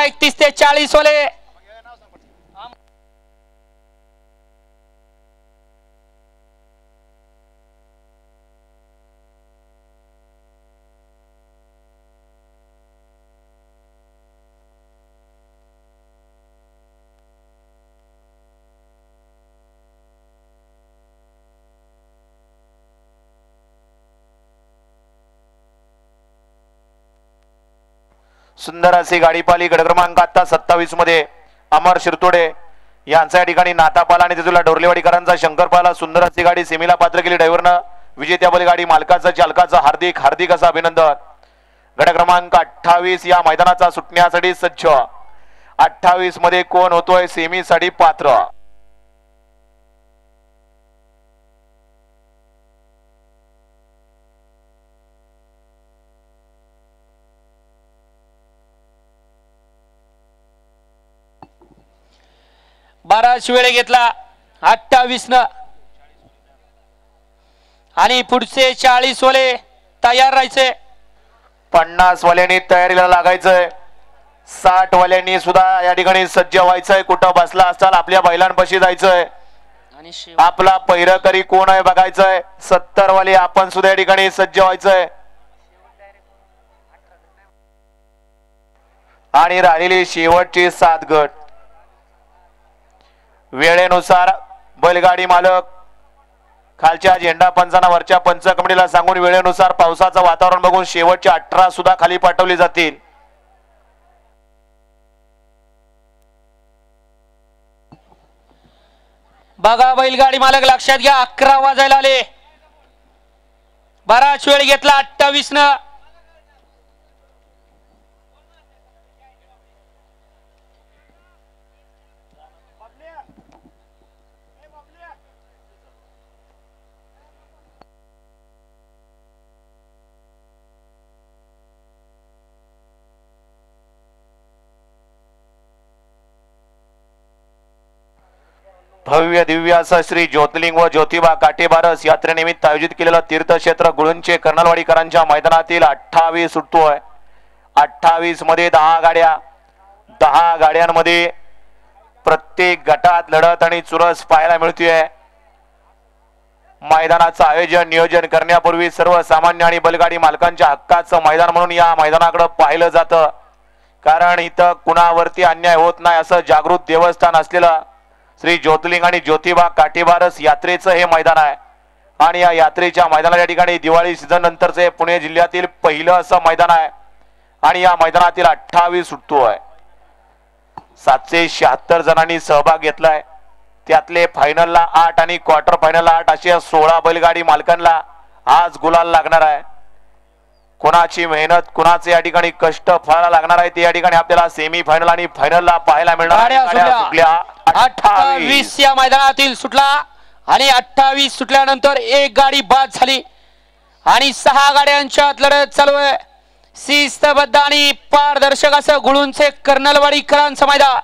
31 ते 40 वाले सुंदर अशी गाडी पाली. गट क्रमांक आता 27 मध्ये अमर शिरतोडे यांच्या या ठिकाणी नातापाला आणि तिथला डोरलेवाडीकरांचा शंकरपाला. सुंदर अशी गाडी सेमीला पात्र केली. ड्रायव्हरनं विजेत्या बैलगाडी मालकाचं चालकाचं हार्दिक हार्दिक असं अभिनंदन. गट क्रमांक 28 या मैदानाचा सुटण्यासाठी सज्ज. 28 मध्ये कोण होतोय सेमीसाठी पात्र. बराच वेळ घेतला 28 न आणि पुढचे 40 वाले तयार राहायचे. 50 वाल्यांनी तयारीला लागायचंय. 60 वाल्यांनी सुद्धा या ठिकाणी सज्ज व्हायचंय. कुठं बसला असताल आपल्या बैलांपाशी जायचंय. आपला पैरकरी कोण आहे बघायचंय. 70 वाले आपण सुद्धा या ठिकाणी सज्ज व्हायचंय. आणि राहिलेली शेवटची 7 गट. वेळेनुसार बैलगाडी मालक खालच्या झेंडा पंचांना वरच्या पंच कमिटीला सांगून वेळेनुसार पावसाचं वातावरण बघून शेवटचे 18 सुद्धा खाली पाठवली जातील. बघा बैलगाडी मालक लक्षात घ्या 11 वाजायला आले. बराच वेळ घेतला 28 न. भव्य दिव्य असं श्री ज्योतिर्लिंग व ज्योतिबा काटेबारस यात्रेनिमित्त आयोजित केलेलं तीर्थक्षेत्र गुळूंचे कर्नलवाडीकरांच्या मैदानातील 28 सुटतोय. 28 मध्ये 10 गाड्या. 10 गाड्यांमध्ये प्रत्येक गटात लढत आणि चुरस पाहायला मिळतेय. मैदानाचं आयोजन नियोजन करण्यापूर्वी सर्वसामान्य आणि बैलगाडी मालकांच्या हक्काचं मैदान म्हणून या मैदानाकडे पाहिलं जातं. कारण इथं कुणावरती अन्याय होत नाही असं जागृत देवस्थान असलेलं श्री ज्योतिर्लिंग आणि ज्योतिबा काटेबारस यात्रेचं हे मैदान आहे. आणि या यात्रेच्या मैदानाच्या ठिकाणी दिवाळी सीझन नंतरचे पुणे जिल्ह्यातील पहिलं असं मैदान आहे. आणि या मैदानातील 28 सुटतोय. 776 जणांनी सहभाग घेतलाय. त्यातले फायनलला 8 आणि क्वार्टर फायनलला 8 अशा 16 बैलगाडी मालकांना आज गुलाल लागणार आहे. कोणाची मेहनत कुणाचे या ठिकाणी कष्ट फळाला लागणार आहे ते या ठिकाणी आपल्याला सेमी फायनल आणि फायनलला पाहायला मिळणार. 28 या मैदानातील सुटला आणि 28 सुटल्यानंतर एक गाडी बाद झाली आणि 6 गाड्यांच्यात लढत चालू आहे. शिस्तबद्ध आणि पारदर्शक असं गुळूंचे कर्नलवाडीकरांचं मैदान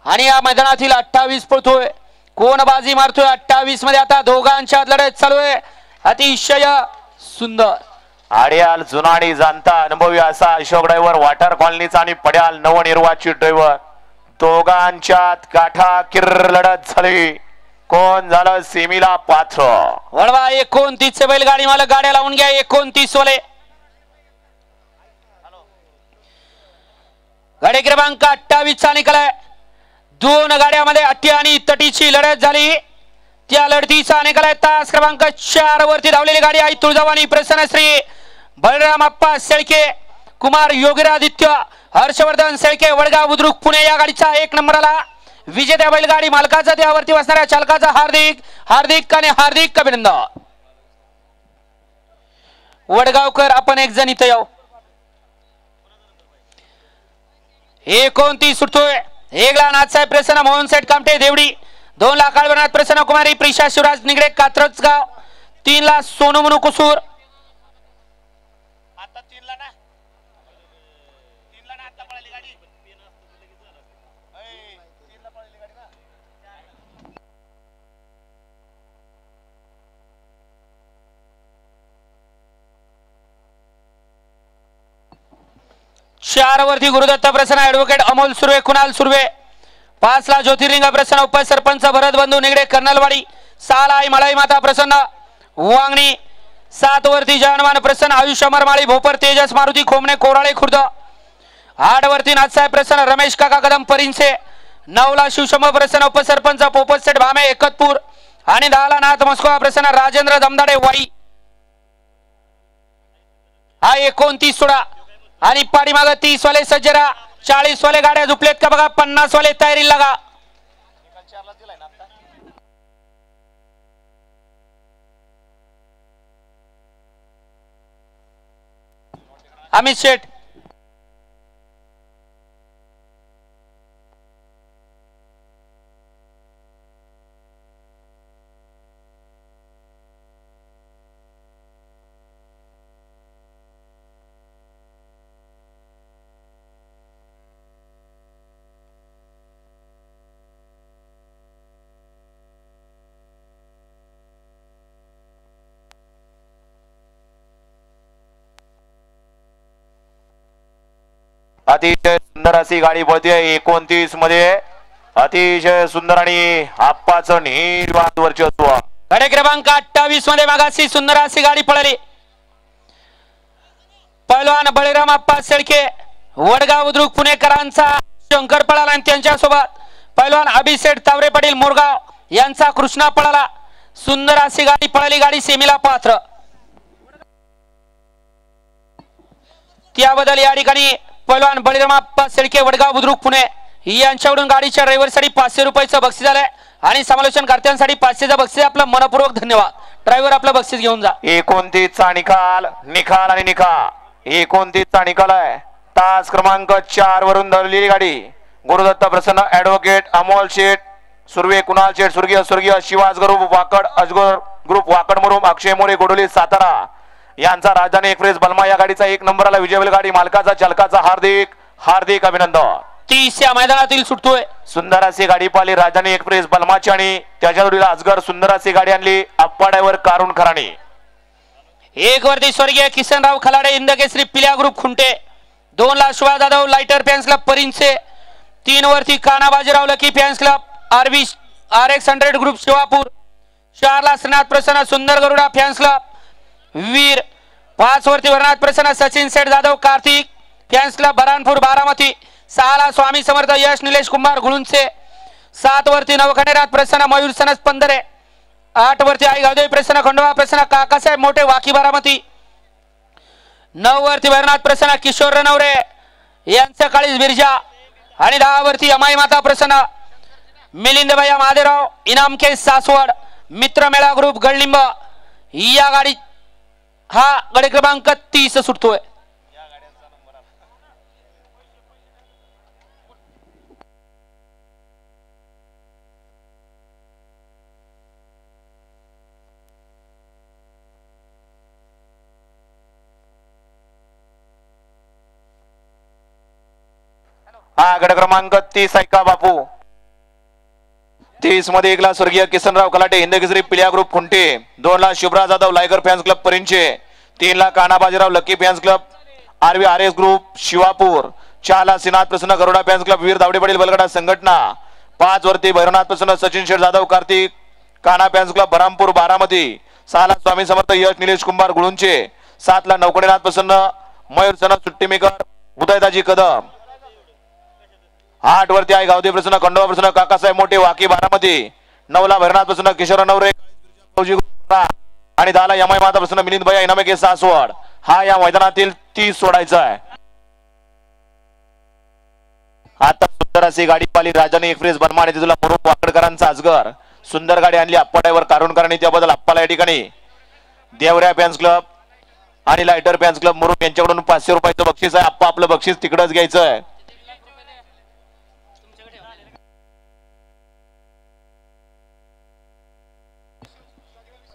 आणि या मैदानातील 28 पळतोय. कोण बाजी मारतोय 28 मध्ये आता दोघांच्यात लढत चालू आहे. अतिशय सुंदर. आड्याल जुनाडी जाणता अनुभवी असा अशोक ड्रायव्हर वाटर कॉलनीचा आणि पड्याल नवनिर्वाचित ड्रायव्हर दोघांच्यात काठाकीर लढत झाली. कोण झालं सेमीला पात्र. वळवा 29 बैलगाडी मालक गाड्या लावून घ्या. 29 वाले गाडी क्रमांक 28 चा निकाल आहे. 2 गाड्यामध्ये अट्टी आणि तटीची लढत झाली. त्या लढतीचा निकाल आहे. तास क्रमांक 4 वरती धावलेली गाडी आहे तुळजावानी प्रसन्नश्री बलराम अप्पा शेळके कुमार योगीरादित्य हर्षवर्धन शेळके वडगाव बुद्रुक पुणे या गाडीचा 1 नंबरला विजेत्या बैलगाडी मालकाचा त्यावरती बसणाऱ्या चालकाचा हार्दिक हार्दिक आणि हार्दिक अभिनंदन. वडगावकर आपण एक जण इथं येऊ. 29 सुटतोय. 1 ला नाथसाहेब प्रसन्न मोहन सेठ कामटे देवडी. 2 ला काळवनाथ प्रसन्न कुमारी प्रिशा शिवराज निगडे कात्रजगाव. 3 ला सोनू मनु कुसूर. आता 3 ला ना 3 ला ना आता पळाली गाडी. 3 ला पळाली गाडी ना. 4 वरती गुरुदत्त प्रसन्न ऍडव्होकेट अमोल सुर्वे कुणाल सुर्वे 5 ला ज्योतिर्लिंग प्रसन्न उपसरपंच भरत बंधू निगडे कर्नलवाडी 6 ला आई मलाई माता प्रसन्न वांगणी 7 वरती जवान प्रसन्न आयुष अमरमाळी भोपर तेजस मारुती खोमणे कोराळे खुर्द 8 वरती नाथसाहेब प्रसन्न रमेश काका कदम परिंचे 9 ला शिवशंभ प्रसन्न उपसरपंच पोपट सेठ भामे एकतपूर आणि 10 ला नाथ मस्कोवा प्रसन्न राजेंद्र दमदाडे वाई हा 29 सोडा आणि पाठीमागे 30 वाले सज्जरा 40 वाले गाड्या झुपलेत का बघा 50 वाले तयारी लागा अमित शेठ अतिशय सुंदर अशी गाडी पळते 29 मध्ये अतिशय सुंदर आणि आप्पाचं निर्वाद वर्चस्व गाडी क्रमांक 28 मध्ये मागासी सुंदर अशी गाडी पळाली पैलवान बळीराम आप्पा शेळके वडगाव बुद्रुक पुणेकरांचा शंकर पळाला आणि त्यांच्या सोबत पैलवान अभिषेक तावरे पाटील मोरगाव यांचा कृष्णा पळाला सुंदर अशी गाडी पळाली गाडी सेमीला पात्र त्याबद्दल या ठिकाणी पैलवान बळीराम आप्पा शेळके वडगाव बुद्रुक पुणे यांच्याकडून गाडीच्या ड्रायव्हरसाठी 500 रुपयाचं बक्षीस झालंय आणि समालोचनकर्त्यांसाठी 500चं बक्षीस आपलं मनपूर्वक धन्यवाद ड्रायव्हर आपलं बक्षीस घेऊन जा 29 चा निकाल आणि निकाल 29 चा निकाल आहे तास क्रमांक 4 वरून धरलेली गाडी गुरुदत्त प्रसन्न ऍडव्होकेट अमोल शेठ सुर्वे कुणाल शेठ स्वर्गीय शिवाज ग्रुप वाकड अजगर ग्रुप वाकड मुरुम अक्षय मोरे गोडोली सातारा यांचा राजधानी एक्सप्रेस बलमा या गाडीचा 1 नंबरला विजय गाडी मालकाचा चालकाचा हार्दिक अभिनंदन 30 या मैदानातील सुटतोय सुंदर अशी गाडी पाहिली राजधानी एक्सप्रेस बलमाची आणि त्याच्या जोडीला अजगर सुंदर अशी गाडी आणली अप्पाड्यावर कारुण खराणी 1 वरती स्वर्गीय किसनराव खलाडे इंदकेसरी पिल्या ग्रुप खुंटे 2 ला Shiva Jadhav lighter fans club Parinche 3 वरती काना Bajirao lucky fans club RB RX 100 group Shivapur 4 ला श्रीनाथ प्रसन्न सुंदर गरुडा फॅन्स क्लब वीर 5 वरती वरनाथ प्रसन्न सचिन सेठ जाधव कार्तिक फॅन्स क्लब बरानपूर बारामती 6 ला स्वामी समर्थ यश निलेश कुमार गुळुंचे 7 वरती नवखंडेनाथ प्रसन्न मयूर सनस पंधरे 8 वरती आई गावदेवी प्रसन्न खंडोबा प्रसन्न काकासाहेब मोठे वाकी बारामती 9 वरती वरनाथ प्रसन्न किशोर रनवरे यांचा काळीज बिरजा आणि 10 वरती अमाई माता प्रसन्न मिलिंद भैया महादेवराव इनाम के सासवड मित्र मेळा ग्रुप गडलिंब या गाडी हा गाडी क्रमांक 30 सुटतोय हा गड क्रमांक 30 ऐका बापू 30 मध्ये 1 ला स्वर्गीय किसनराव कलाटे हिंदकेसरी पिल्या ग्रुप खुंटे 2 ला शुभ्रा जाधव लायकर फॅन्स क्लब परिंचे 3 ला Kana Bajirao lucky fans club RB RS group Shivapur 4 ला श्रीनाथ प्रसन्न गरुडा फॅन्स क्लब वीर दावडे पाटील बलगडा संघटना 5 वरती भैरवनाथ प्रसन्न सचिन शेठ जाधव कार्तिक काना फॅन्स क्लब बरामपूर बारामती 6 ला स्वामी समर्थ यश निलेश कुमार गुळुंचे 7 ला नवकडेनाथ प्रसन्न मयूर सनद सुट्टी मेकर उदयदाजी कदम 8 वरती आई गावदेवी प्रसन्न खंडोबा प्रसन्न काकासाहेब मोठे वाकी बारामती 9 ला भैरवनाथ प्रसन्न किशोर नवरे आणि 10 ला यमाई माता प्रसन्न मिलिंद भैया इनामे के सासवड हा या मैदानातील 30 सोडायचा आहे आता सुंदर अशी गाडी पाली राजधानी एक्सप्रेस बर्माने तिथला मुरुम वाकडकरांचा अजगर सुंदर गाडी आणली अप्पाड्यावर कारुणकरांनी त्याबद्दल अप्पाला या ठिकाणी देवऱ्या फॅन्स क्लब आणि लायटर फॅन्स क्लब मुरुम यांच्याकडून 500 रुपयाचं बक्षीस आहे अप्पा आपलं बक्षीस तिकडच घ्यायचं आहे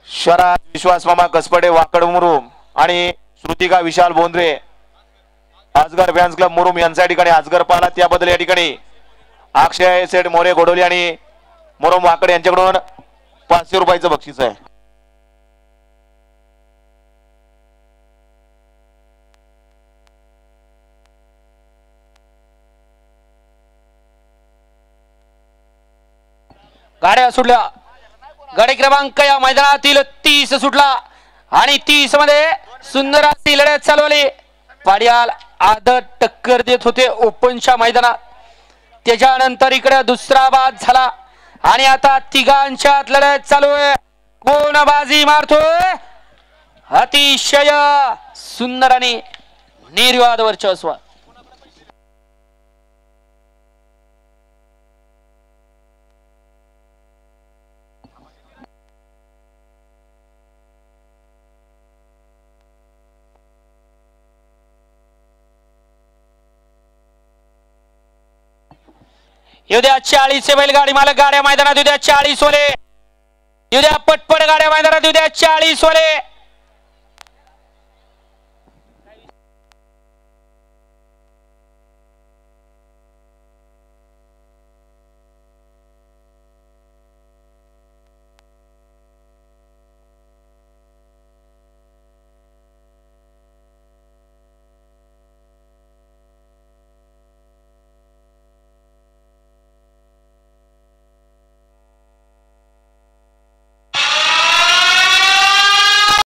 शरद विश्वास मामा कसपडे वाकड मुरुम आणि श्रुतिका विशाल बोंद्रे अजगर फॅन्स क्लब मुरुम यांच्या ठिकाणी अजगर पाला त्याबद्दल या ठिकाणी अक्षय सेठ मोरे गोडोली आणि मुरुम वाकड यांच्याकडून 500 रुपयाचं बक्षीस आहे गाड्या सुटल्या. गाडी क्रमांक या मैदानातील 30 सुटला आणि 30 मध्ये सुंदर अशी लढत चालवली. पाडियाल आदत टक्कर देत होते ओपनच्या मैदानात. त्याच्यानंतर इकडे दुसरा बाद झाला आणि आता तिघांच्यात लढत चालू आहे. कोण बाजी मारतोय? अतिशय सुंदर आणि निर्विवाद वर्चस्व. येऊद्या 40 बैलगाडी मालक गाड्या मैदानात. येऊद्या 40 ओले. येऊद्या पटपट गाड्या मैदानात. येऊद्या 40 ओले.